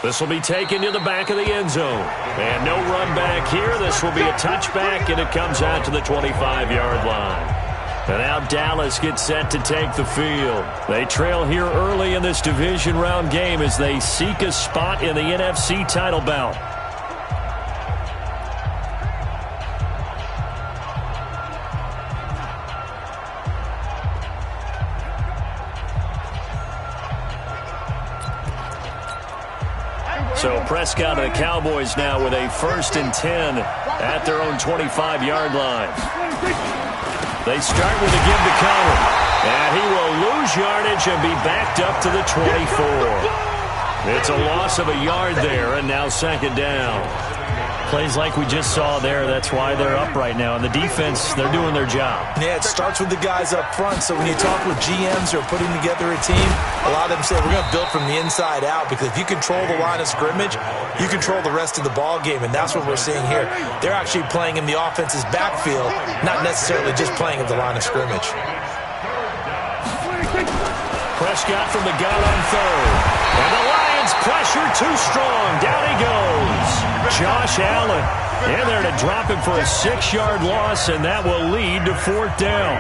This will be taken to the back of the end zone. And no run back here. This will be a touchback, and it comes out to the 25-yard line. And now Dallas gets set to take the field. They trail here early in this division round game as they seek a spot in the NFC title bout. So Prescott and the Cowboys now with a 1st and 10 at their own 25-yard line. They start with a give to Connor. And he will lose yardage and be backed up to the 24. It's a loss of a yard there, and now 2nd down. Plays like we just saw there, that's why they're up right now. And the defense, they're doing their job. Yeah, it starts with the guys up front. So when you talk with GMs who are putting together a team, a lot of them say we're going to build from the inside out, because if you control the line of scrimmage, you control the rest of the ball game, and that's what we're seeing here. They're actually playing in the offense's backfield, not necessarily just playing at the line of scrimmage. Prescott from the gun on 3rd. And the Lions pressure too strong. Down he goes. Josh Allen in there to drop him for a 6-yard loss, and that will lead to 4th down.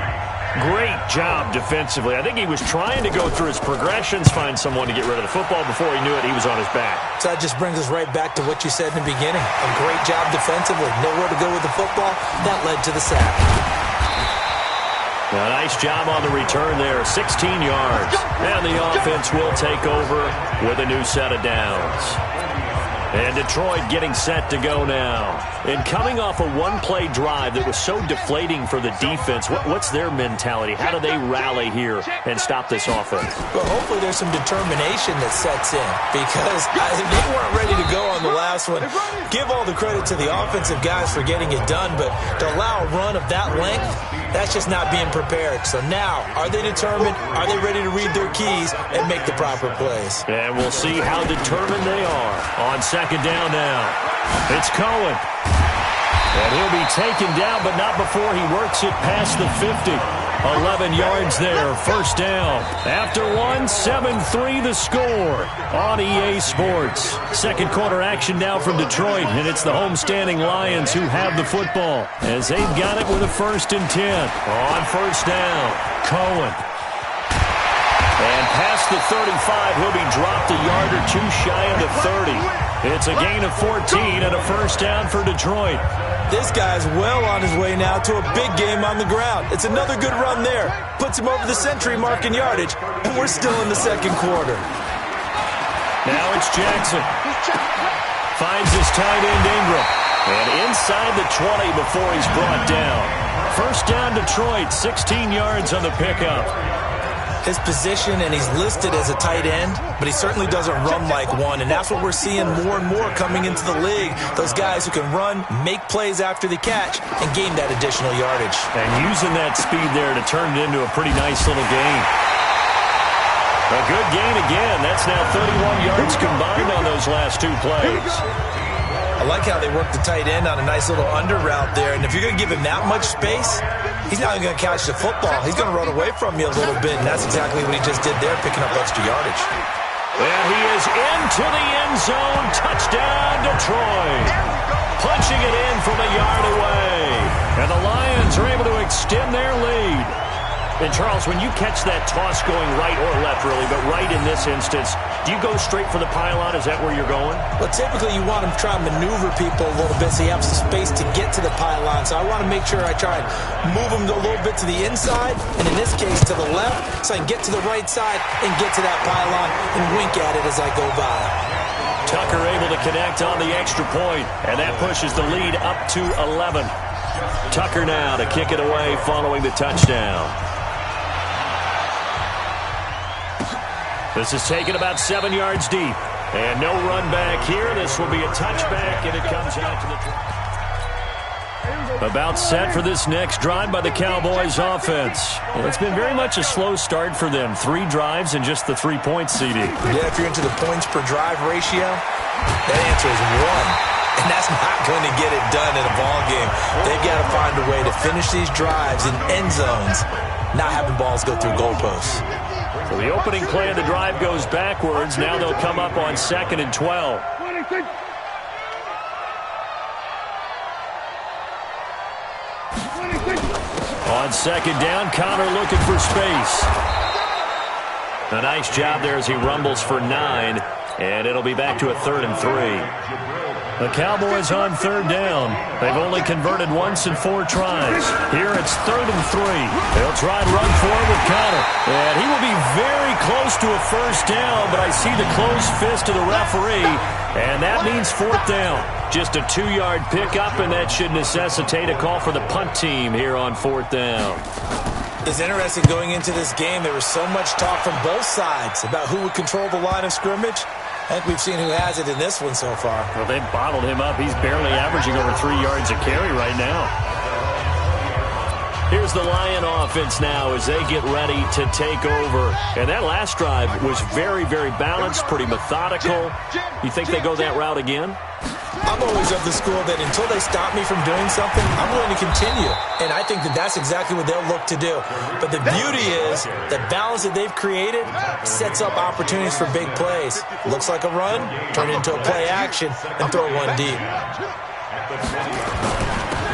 Great job defensively. I think he was trying to go through his progressions, find someone to get rid of the football. Before he knew it, he was on his back. So that just brings us right back to what you said in the beginning. A great job defensively. Nowhere to go with the football. That led to the sack. A nice job on the return there, 16 yards. And the offense will take over with a new set of downs. And Detroit getting set to go now. And coming off a one-play drive that was so deflating for the defense, what's their mentality? How do they rally here and stop this offense? Well, hopefully there's some determination that sets in, because they weren't ready to go on the last one. Give all the credit to the offensive guys for getting it done, but to allow a run of that length, that's just not being prepared. So now, are they determined? Are they ready to read their keys and make the proper plays? And we'll see how determined they are on 2nd down now. It's Cohen. And he'll be taken down, but not before he works it past the 50. 11 yards there, 1st down. After one, 7-3 the score on EA Sports. 2nd quarter action now from Detroit, and it's the homestanding Lions who have the football as they've got it with a 1st and 10. On 1st down, Cohen. And past the 35, he'll be dropped a yard or two shy of the 30. It's a gain of 14 and a 1st down for Detroit. This guy's well on his way now to a big game on the ground. It's another good run there. Puts him over the century mark in yardage, and we're still in the 2nd quarter. Now it's Jackson. Finds his tight end Ingram. And inside the 20 before he's brought down. 1st down Detroit, 16 yards on the pickup. His position, and he's listed as a tight end, but he certainly doesn't run like one, and that's what we're seeing more and more coming into the league. Those guys who can run, make plays after the catch, and gain that additional yardage. And using that speed there to turn it into a pretty nice little gain. A good gain again. That's now 31 yards combined on those last 2 plays. I like how they work the tight end on a nice little under route there. And if you're going to give him that much space, he's not going to catch the football. He's going to run away from you a little bit, and that's exactly what he just did there, picking up extra yardage. And he is into the end zone. Touchdown, Detroit. Punching it in from a yard away. And the Lions are able to extend their lead. And, Charles, when you catch that toss going right or left, really, but right in this instance, do you go straight for the pylon? Is that where you're going? Well, typically you want to try and maneuver people a little bit so you have some space to get to the pylon. So I want to make sure I try and move them a little bit to the inside, and in this case to the left, so I can get to the right side and get to that pylon and wink at it as I go by. Tucker able to connect on the extra point, and that pushes the lead up to 11. Tucker now to kick it away following the touchdown. This is taken about 7 yards deep. And no run back here. This will be a touchback, and it comes out to the... About set for this next drive by the Cowboys offense. Well, it's been very much a slow start for them. 3 drives and just the 3-point CD. Yeah, if you're into the points per drive ratio, that answer is 1. And that's not going to get it done in a ball game. They've got to find a way to finish these drives in end zones, not having balls go through goalposts. So the opening play of the drive goes backwards. Now they'll come up on 2nd and 12. On 2nd down, Connor looking for space. A nice job there as he rumbles for 9. And it'll be back to a 3rd and 3. The Cowboys on 3rd down. They've only converted once in 4 tries. Here it's 3rd and 3. They'll try and run for it with Connor. And he will be very close to a 1st down, but I see the closed fist of the referee, and that means 4th down. Just a 2-yard pickup, and that should necessitate a call for the punt team here on 4th down. It's interesting going into this game. There was so much talk from both sides about who would control the line of scrimmage. I think we've seen who has it in this one so far. Well, they've bottled him up. He's barely averaging over 3 yards a carry right now. Here's the Lion offense now as they get ready to take over. And that last drive was very, very balanced, pretty methodical. You think they go that route again? I'm always of the school that until they stop me from doing something, I'm willing to continue. And I think that that's exactly what they'll look to do. But the beauty is the balance that they've created sets up opportunities for big plays. Looks like a run, turn it into a play action, and throw one deep.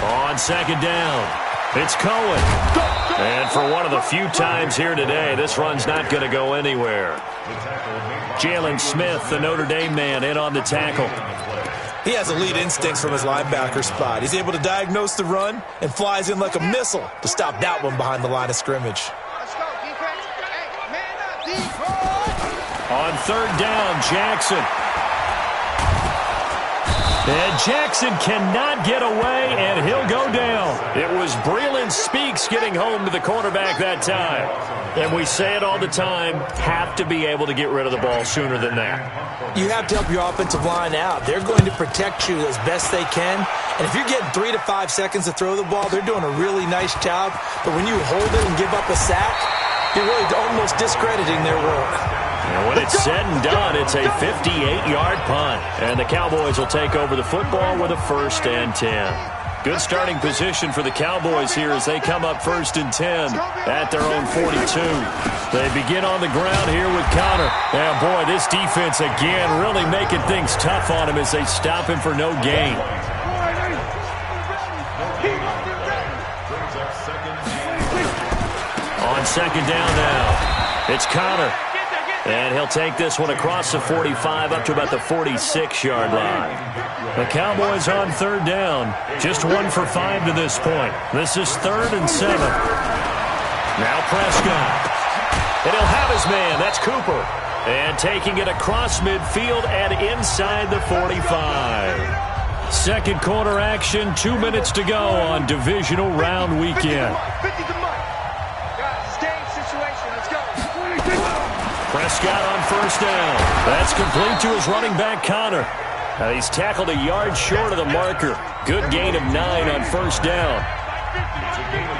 On 2nd down, it's Cohen. And for one of the few times here today, this run's not going to go anywhere. Jalen Smith, the Notre Dame man, in on the tackle. He has elite instincts from his linebacker spot. He's able to diagnose the run and flies in like a missile to stop that one behind the line of scrimmage. On 3rd down, Jackson. And Jackson cannot get away, and he'll go down. It was Breland Speaks getting home to the quarterback that time. And we say it all the time, have to be able to get rid of the ball sooner than that. You have to help your offensive line out. They're going to protect you as best they can. And if you're getting 3 to 5 seconds to throw the ball, they're doing a really nice job. But when you hold it and give up a sack, you're really almost discrediting their work. And when it's said and done, it's a 58-yard punt. And the Cowboys will take over the football with a 1st and 10. Good starting position for the Cowboys here as they come up 1st and 10 at their own 42. They begin on the ground here with Connor. And boy, this defense again really making things tough on him as they stop him for no gain. On 2nd down now, it's Connor. And he'll take this one across the 45 up to about the 46-yard line. The Cowboys on 3rd down. Just 1 for 5 to this point. This is 3rd and 7. Now Prescott. And he'll have his man. That's Cooper. And taking it across midfield and inside the 45. Second quarter action. 2 minutes to go on Divisional Round Weekend. Prescott on 1st down. That's complete to his running back, Connor. Now he's tackled a yard short of the marker. Good gain of 9 on 1st down.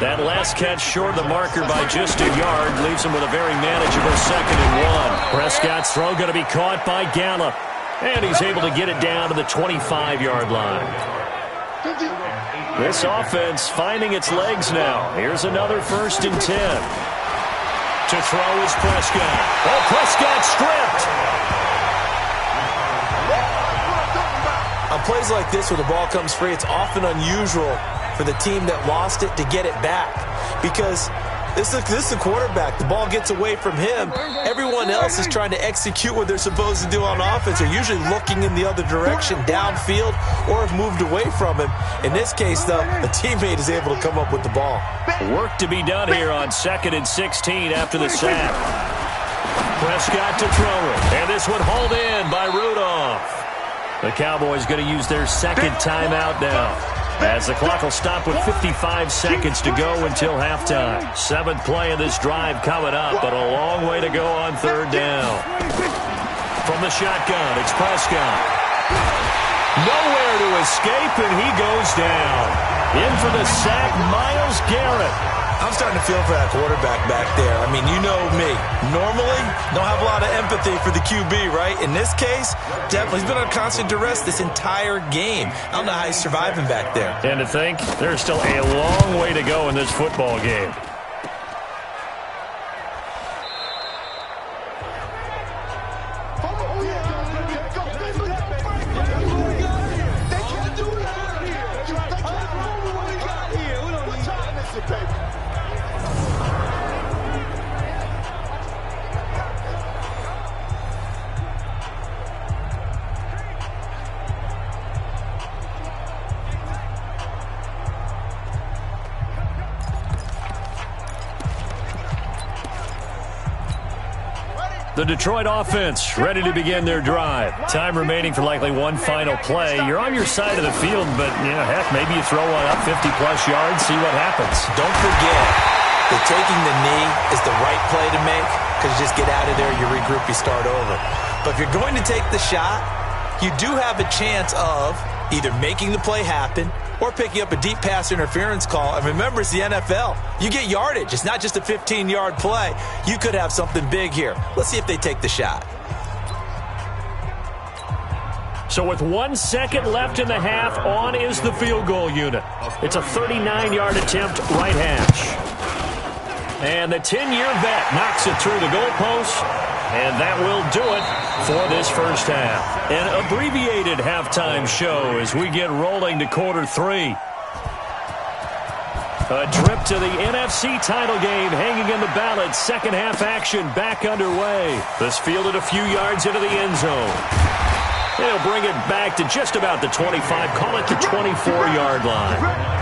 That last catch short of the marker by just a yard leaves him with a very manageable 2nd and 1. Prescott's throw going to be caught by Gallup. And he's able to get it down to the 25-yard line. This offense finding its legs now. Here's another 1st and 10. To throw is Prescott. Oh, Prescott stripped. On plays like this where the ball comes free, it's often unusual for the team that lost it to get it back. Because this is the quarterback. The ball gets away from him. Everyone else is trying to execute what they're supposed to do on offense. They're usually looking in the other direction, downfield, or have moved away from him. In this case, though, a teammate is able to come up with the ball. Work to be done here on 2nd and 16 after the sack. Prescott to throw it. And this one hauled in by Rudolph. The Cowboys going to use their 2nd timeout now, as the clock will stop with 55 seconds to go until halftime. 7th play of this drive coming up, but a long way to go on 3rd down. From the shotgun, it's Prescott. Nowhere to escape, and he goes down. In for the sack, Myles Garrett. I'm starting to feel for that quarterback back there. I mean, you know me. Normally, don't have a lot of empathy for the QB, right? In this case, definitely he's been on constant duress this entire game. I don't know how he's surviving back there. And to think, there's still a long way to go in this football game. The Detroit offense ready to begin their drive. Time remaining for likely one final play. You're on your side of the field, but, heck, maybe you throw one up 50-plus yards, see what happens. Don't forget that taking the knee is the right play to make because you just get out of there, you regroup, you start over. But if you're going to take the shot, you do have a chance of either making the play happen or picking up a deep pass interference call. And remember, it's the NFL. You get yardage. It's not just a 15-yard play. You could have something big here. Let's see if they take the shot. So with 1 second left in the half, on is the field goal unit. It's a 39-yard attempt, right hash. And the 10-year vet knocks it through the goalpost, and that will do it for this first half. An abbreviated halftime show as we get rolling to quarter 3. A trip to the NFC title game hanging in the balance. Second half action back underway. This fielded a few yards into the end zone. They'll bring it back to just about the 25, call it the 24-yard line.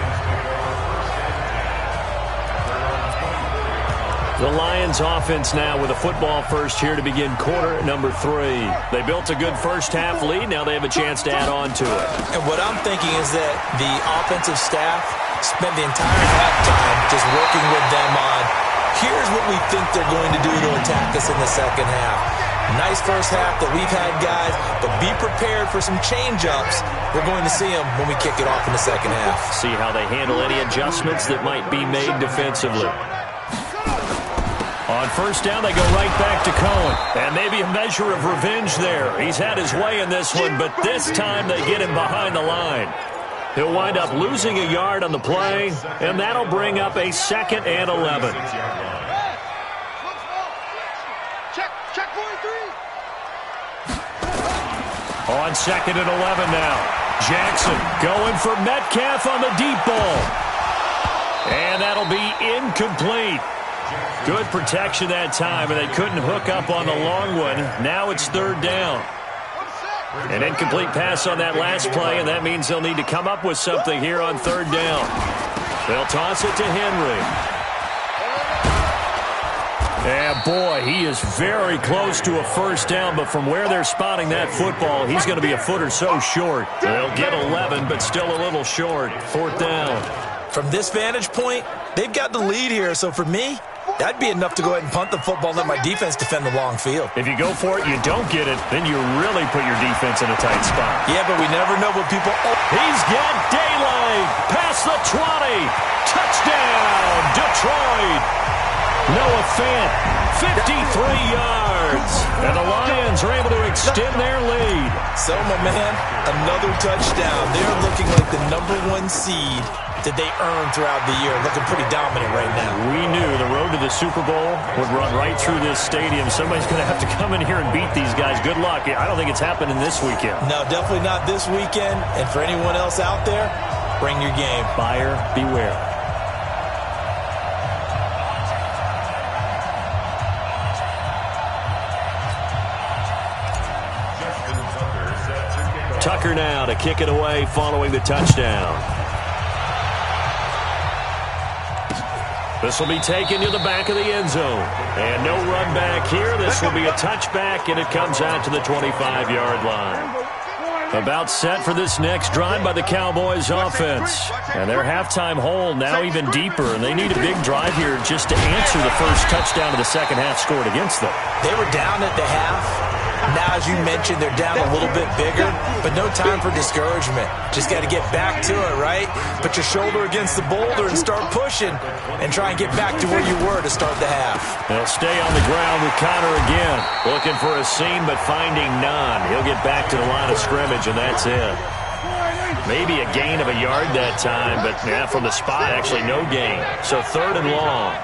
The Lions offense now with a football first here to begin quarter number 3. They built a good first half lead. Now they have a chance to add on to it. And what I'm thinking is that the offensive staff spent the entire halftime just working with them on, here's what we think they're going to do to attack us in the second half. Nice first half that we've had, guys, but be prepared for some change-ups. We're going to see them when we kick it off in the second half. See how they handle any adjustments that might be made defensively. On first down, they go right back to Cohen. And maybe a measure of revenge there. He's had his way in this one, but this time they get him behind the line. He'll wind up losing a yard on the play, and that'll bring up a 2nd and 11. Check 43. On 2nd and 11 now. Jackson going for Metcalf on the deep ball. And that'll be incomplete. Good protection that time, and they couldn't hook up on the long one. Now it's 3rd down. An incomplete pass on that last play, and that means they'll need to come up with something here on 3rd down. They'll toss it to Henry. And boy, he is very close to a first down, but from where they're spotting that football, he's going to be a foot or so short. They'll get 11, but still a little short. 4th down. From this vantage point, they've got the lead here, so for me, that'd be enough to go ahead and punt the football and let my defense defend the long field. If you go for it, you don't get it, then you really put your defense in a tight spot. Yeah, but we never know what people... He's got daylight. Past the 20. Touchdown, Detroit. Noah Fant, 53 yards. And the Lions are able to extend their lead. So, my man, another touchdown. They're looking like the #1 seed that they earned throughout the year. Looking pretty dominant right now. We knew the road to the Super Bowl would run right through this stadium. Somebody's going to have to come in here and beat these guys. Good luck. I don't think it's happening this weekend. No, definitely not this weekend. And for anyone else out there, bring your game. Buyer beware. Tucker now to kick it away following the touchdown. This will be taken to the back of the end zone. And no run back here. This will be a touchback, and it comes out to the 25-yard line. About set for this next drive by the Cowboys offense. And their halftime hole now even deeper, and they need a big drive here just to answer the first touchdown of the second half scored against them. They were down at the half. Now, as you mentioned, they're down a little bit bigger, but no time for discouragement. Just got to get back to it, right? Put your shoulder against the boulder and start pushing and try and get back to where you were to start the half. They'll stay on the ground with Connor again. Looking for a seam, but finding none. He'll get back to the line of scrimmage, and that's it. Maybe a gain of a yard that time, but from the spot, actually no gain. So 3rd and long.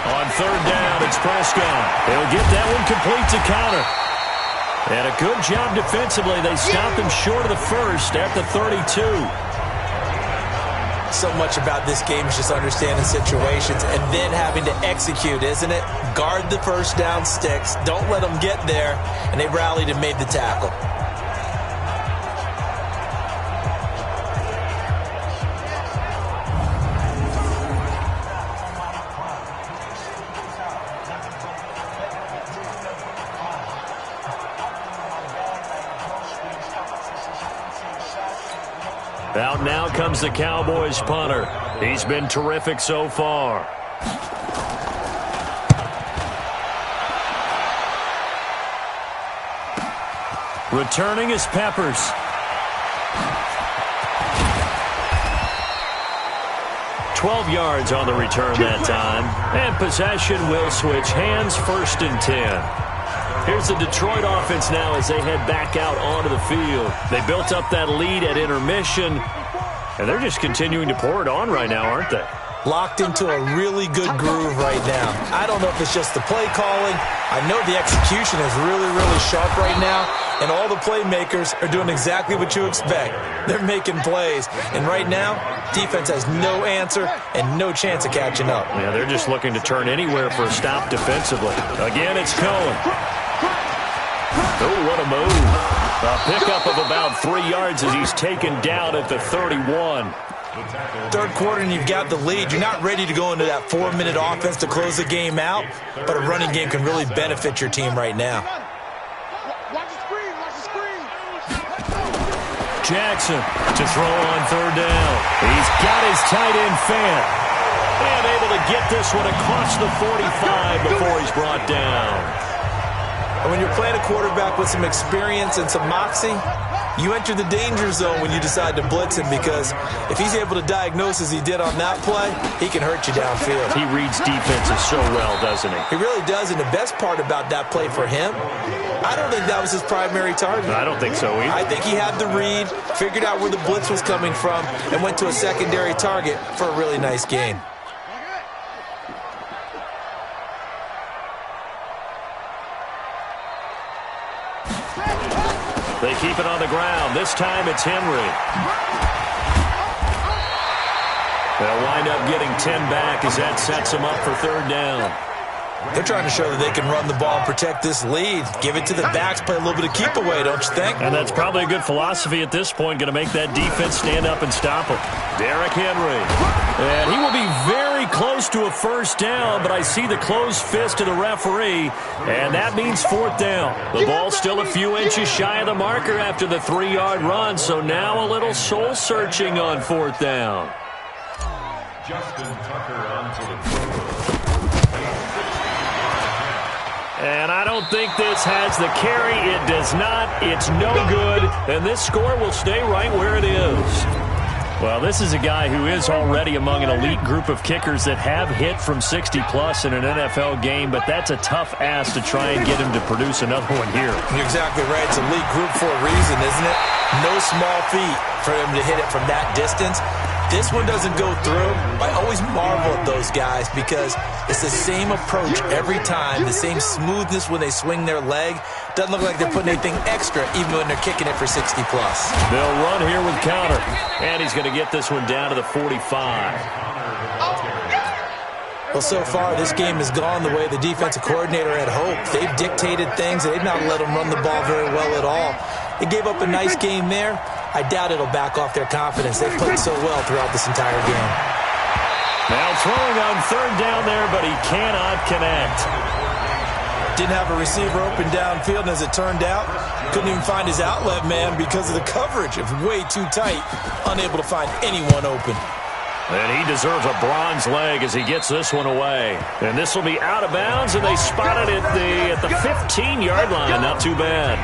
On 3rd down, it's Prescott. They'll get that one complete to Connor. And a good job defensively. They stopped him short of the first at the 32. So much about this game is just understanding situations and then having to execute, isn't it? Guard the first down sticks. Don't let them get there. And they rallied and made the tackle. Out now comes the Cowboys punter. He's been terrific so far. Returning is Peppers. $12 yards on the return that time. And possession will switch hands, 1st and 10. Here's the Detroit offense now as they head back out onto the field. They built up that lead at intermission, and they're just continuing to pour it on right now, aren't they? Locked into a really good groove right now. I don't know if it's just the play calling. I know the execution is really, really sharp right now, and all the playmakers are doing exactly what you expect. They're making plays, and right now, defense has no answer and no chance of catching up. Yeah, they're just looking to turn anywhere for a stop defensively. Again, it's Cohen. Oh, what a move. A pickup of about 3 yards as he's taken down at the 31. Third quarter and you've got the lead. You're not ready to go into that 4-minute offense to close the game out, but a running game can really benefit your team right now. Watch the screen, watch the screen. Jackson to throw on 3rd down. He's got his tight end fan. And able to get this one across the 45 before he's brought down. And when you're playing a quarterback with some experience and some moxie, you enter the danger zone when you decide to blitz him, because if he's able to diagnose as he did on that play, he can hurt you downfield. He reads defenses so well, doesn't he? He really does, and the best part about that play for him, I don't think that was his primary target. I don't think so either. I think he had the read, figured out where the blitz was coming from, and went to a secondary target for a really nice gain. They keep it on the ground. This time it's Henry. They'll wind up getting 10 back as that sets them up for 3rd down. They're trying to show that they can run the ball and protect this lead. Give it to the backs, play a little bit of keep away, don't you think? And that's probably a good philosophy at this point, going to make that defense stand up and stop them. Derrick Henry. And he will be very close to a 1st down, but I see the closed fist of the referee, and that means 4th down. The ball's still a few inches shy of the marker after the 3-yard run, so now a little soul-searching on 4th down. Justin Tucker onto the throw. And I don't think this has the carry. It does not. It's no good. And this score will stay right where it is. Well, this is a guy who is already among an elite group of kickers that have hit from 60-plus in an NFL game, but that's a tough ask to try and get him to produce another one here. You're exactly right. It's elite group for a reason, isn't it? No small feat for him to hit it from that distance. This one doesn't go through. I always marvel at those guys because it's the same approach every time, the same smoothness when they swing their leg. Doesn't look like they're putting anything extra even when they're kicking it for 60-plus. They'll run here with counter. And he's going to get this one down to the 45. Well, so far, this game has gone the way the defensive coordinator had hoped. They've dictated things, and they've not let them run the ball very well at all. They gave up a nice game there. I doubt it'll back off their confidence. They've played so well throughout this entire game. Now throwing on 3rd down there, but he cannot connect. Didn't have a receiver open downfield, and as it turned out, couldn't even find his outlet man because of the coverage. It was way too tight, unable to find anyone open. And he deserves a bronze leg as he gets this one away. And this will be out of bounds, and they spotted it at the 15-yard line. Not too bad.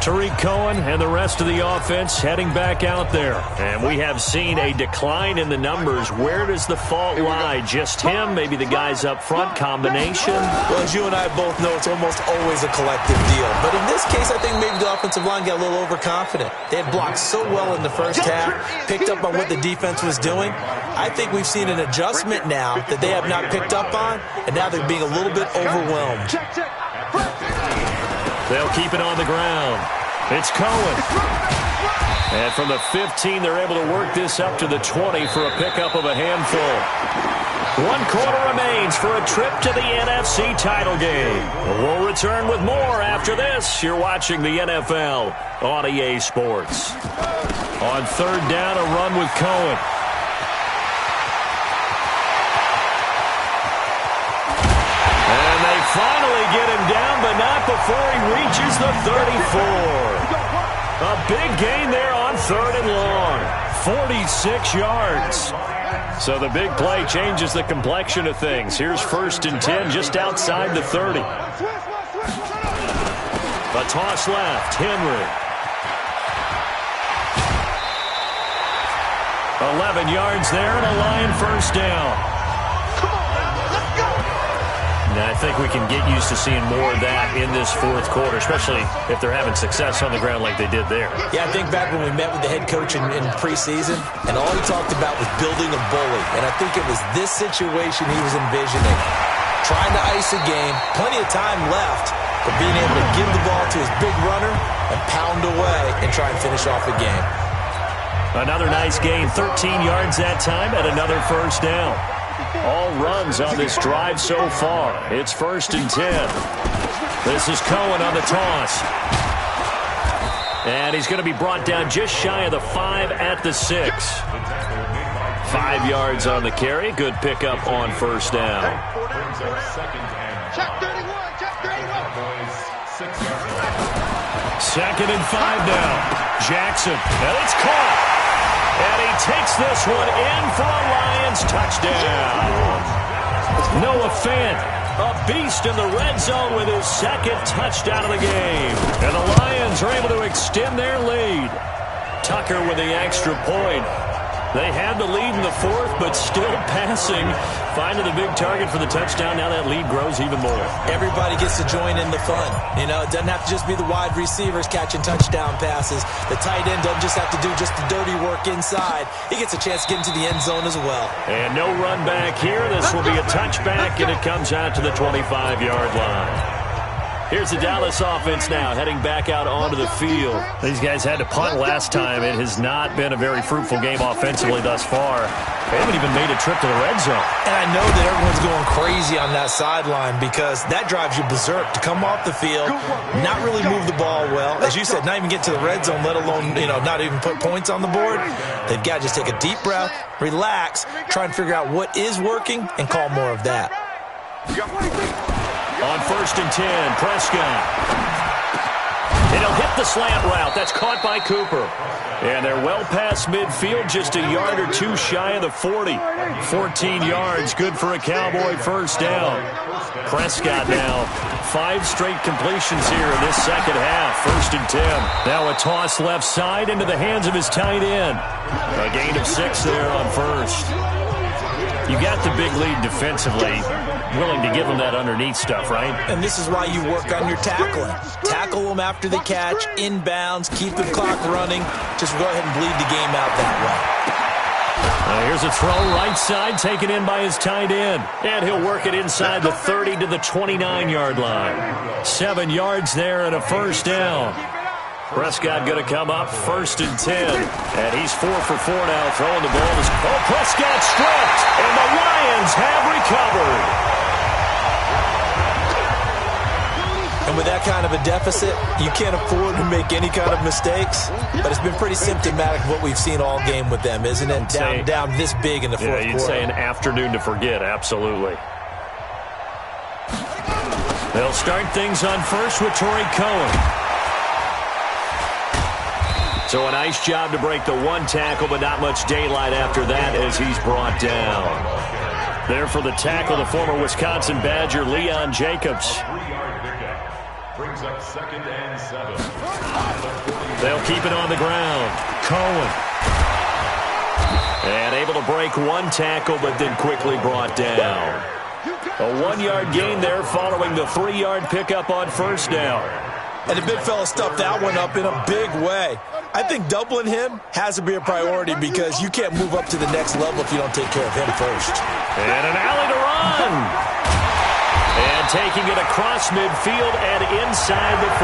Tariq Cohen and the rest of the offense heading back out there. And we have seen a decline in the numbers. Where does the fault lie? Just him? Maybe the guys up front? Combination? Well, as you and I both know, it's almost always a collective deal. But in this case, I think maybe the offensive line got a little overconfident. They had blocked so well in the first half, picked up on what the defense was doing. I think we've seen an adjustment now that they have not picked up on, and now they're being a little bit overwhelmed. They'll keep it on the ground. It's Cohen. And from the 15, they're able to work this up to the 20 for a pickup of a handful. 1 quarter remains for a trip to the NFC title game. We'll return with more after this. You're watching the NFL on EA Sports. On 3rd down, a run with Cohen. Finally get him down, but not before he reaches the 34. A big gain there on 3rd and long. 46 yards. So the big play changes the complexion of things. Here's 1st and 10 just outside the 30. A toss left. Henry. 11 yards there and a Lion first down. Now, I think we can get used to seeing more of that in this 4th quarter, especially if they're having success on the ground like they did there. Yeah, I think back when we met with the head coach in preseason, and all he talked about was building a bully. And I think it was this situation he was envisioning. Trying to ice a game, plenty of time left, but being able to give the ball to his big runner and pound away and try and finish off a game. Another nice gain, 13 yards that time, and another first down. All runs on this drive so far. It's 1st and 10. This is Cohen on the toss. And he's going to be brought down just shy of the 5 at the 6. 5 yards on the carry. Good pickup on first down. Check 31, check 31. 2nd and 5 now. Jackson. And it's caught. And he takes this one in for a Lions touchdown. Noah Fant, a beast in the red zone with his 2nd touchdown of the game. And the Lions are able to extend their lead. Tucker with the extra point. They had the lead in the 4th, but still passing. Finding the big target for the touchdown. Now that lead grows even more. Everybody gets to join in the fun. You know, it doesn't have to just be the wide receivers catching touchdown passes. The tight end doesn't just have to do just the dirty work inside. He gets a chance to get into the end zone as well. And no run back here. This will be a touchback, and it comes out to the 25-yard line. Here's the Dallas offense now, heading back out onto the field. These guys had to punt last time. It has not been a very fruitful game offensively thus far. They haven't even made a trip to the red zone. And I know that everyone's going crazy on that sideline because that drives you berserk to come off the field, not really move the ball well. As you said, not even get to the red zone, let alone, not even put points on the board. They've got to just take a deep breath, relax, try and figure out what is working, and call more of that. On 1st and 10, Prescott. And he'll hit the slant route. That's caught by Cooper. And they're well past midfield, just a yard or two shy of the 40. 14 yards, good for a Cowboy first down. Prescott now, 5 straight completions here in this 2nd half. 1st and 10. Now a toss left side into the hands of his tight end. A gain of 6 there on 1st. You got the big lead defensively, willing to give them that underneath stuff, right? And this is why you work on your tackling. Tackle them after the catch, inbounds, keep the clock running. Just go ahead and bleed the game out that way. Here's a throw right side, taken in by his tight end. And he'll work it inside the 30 to the 29-yard line. 7 yards there and a first down. Prescott going to come up 1st and 10. And he's 4 for 4 now throwing the ball. Oh, Prescott stripped. And the Lions have recovered. And with that kind of a deficit, you can't afford to make any kind of mistakes. But it's been pretty symptomatic of what we've seen all game with them, isn't it? Down this big in the 4th quarter. You'd say an afternoon to forget, absolutely. They'll start things on first with Torrey Cohen. So a nice job to break the 1 tackle, but not much daylight after that as he's brought down. There for the tackle, the former Wisconsin Badger, Leon Jacobs. Brings up 2nd and 7. They'll keep it on the ground. Cohen. And able to break 1 tackle, but then quickly brought down. A 1-yard gain there following the 3-yard pickup on first down. And the big fella stuffed that one up in a big way. I think doubling him has to be a priority because you can't move up to the next level if you don't take care of him first. And an alley to run. And taking it across midfield and inside the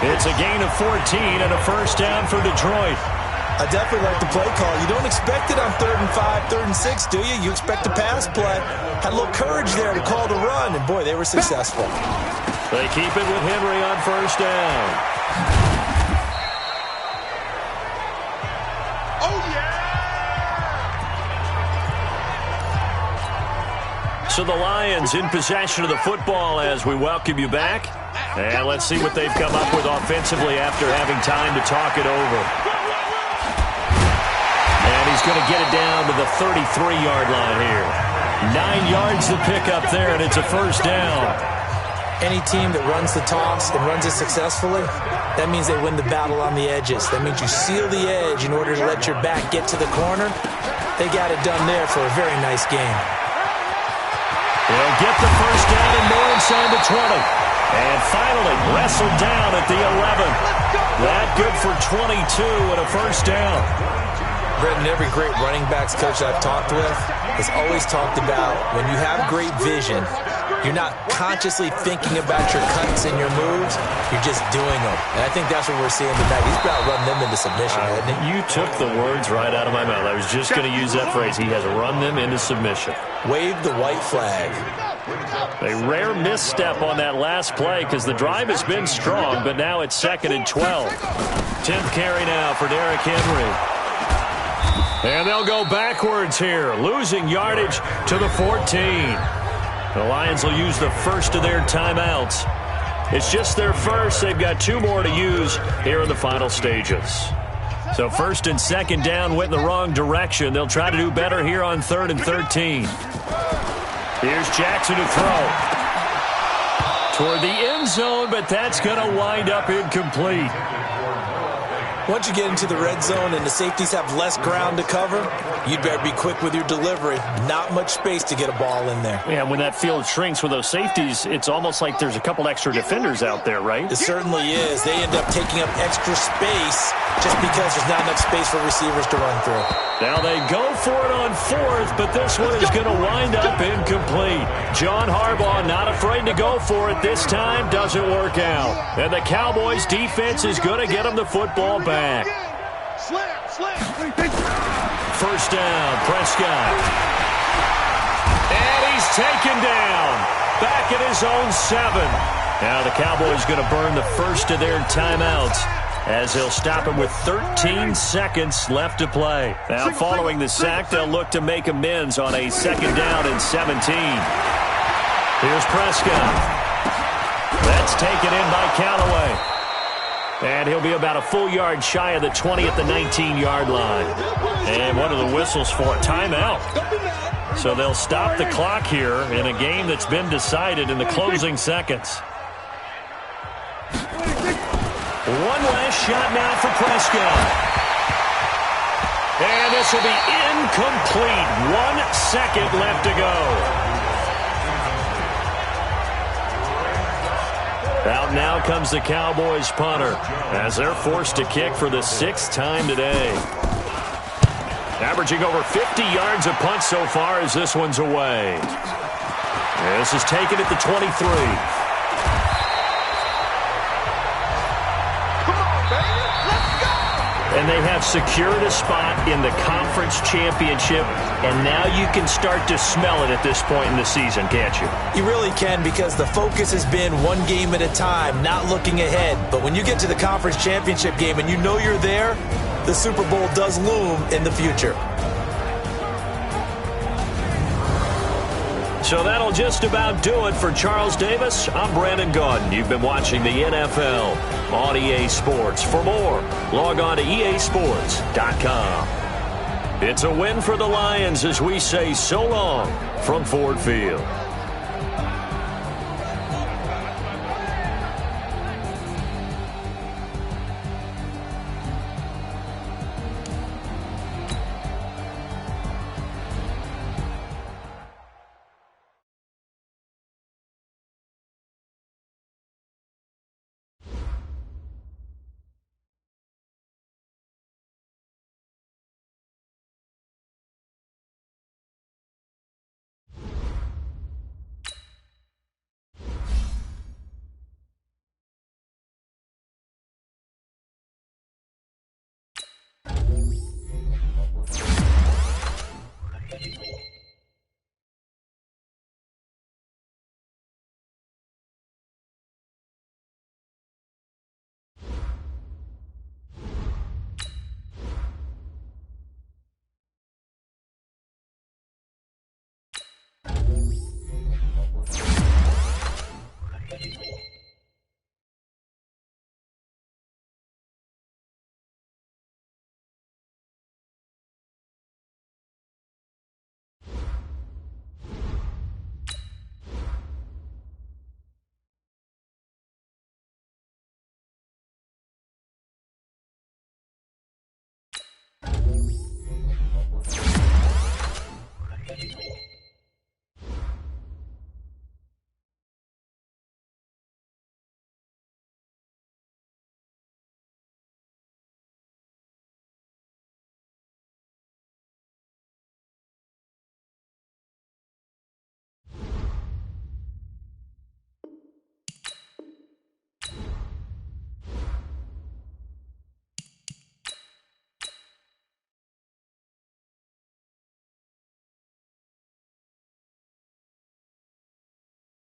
45. It's a gain of 14 and a first down for Detroit. I definitely like the play call. You don't expect it on 3rd and 5, 3rd and 6, do you? You expect a pass play. Had a little courage there to call the run, and boy, they were successful. They keep it with Henry on first down. So the Lions in possession of the football as we welcome you back. And let's see what they've come up with offensively after having time to talk it over. is going to get it down to the 33-yard line here. 9 yards to pick up there, and it's a first down. Any team that runs the toss and runs it successfully, that means they win the battle on the edges. That means you seal the edge in order to let your back get to the corner. They got it done there for a very nice game. They'll get the first down and more inside the 20. And finally wrestled down at the 11. That good for 22 and a first down. Brendan, every great running backs coach I've talked with has always talked about when you have great vision, you're not consciously thinking about your cuts and your moves. You're just doing them. And I think that's what we're seeing tonight. He's about running them into submission, hasn't he? You took the words right out of my mouth. I was just going to use that phrase. He has run them into submission. Wave the white flag. A rare misstep on that last play because the drive has been strong, but now it's 2nd and 12. 10th carry now for Derrick Henry. And they'll go backwards here, losing yardage to the 14. The Lions will use the first of their timeouts. It's just their first. They've got 2 more to use here in the final stages. So 1st and 2nd down went in the wrong direction. They'll try to do better here on 3rd and 13. Here's Jackson to throw. Toward the end zone, but that's going to wind up incomplete. Once you get into the red zone and the safeties have less ground to cover, you'd better be quick with your delivery. Not much space to get a ball in there. Yeah, when that field shrinks with those safeties, it's almost like there's a couple extra defenders out there, right? It certainly is. They end up taking up extra space just because there's not enough space for receivers to run through. Now they go for it on 4th, but this one is going to wind up incomplete. John Harbaugh not afraid to go for it this time. Doesn't work out. And the Cowboys defense is going to get them the football back. First down, Prescott. And he's taken down. Back at his own 7. Now the Cowboys going to burn the first of their timeouts as they'll stop him with 13 seconds left to play. Now following the sack, they'll look to make amends on a 2nd down and 17. Here's Prescott. That's taken in by Callaway. And he'll be about a full yard shy of the 20 at the 19-yard line. And what are the whistles for? Timeout. So they'll stop the clock here in a game that's been decided in the closing seconds. One last shot now for Prescott. And this will be incomplete. 1 second left to go. Out now comes the Cowboys punter as they're forced to kick for the 6th time today. Averaging over 50 yards a punt so far as this one's away. This is taken at the 23. And they have secured a spot in the conference championship, and now you can start to smell it at this point in the season, can't you? You really can, because the focus has been one game at a time, not looking ahead. But when you get to the conference championship game and you know you're there, the Super Bowl does loom in the future. So that'll just about do it for Charles Davis. I'm Brandon Gaudin. You've been watching the NFL on EA Sports. For more, log on to easports.com. It's a win for the Lions as we say so long from Ford Field.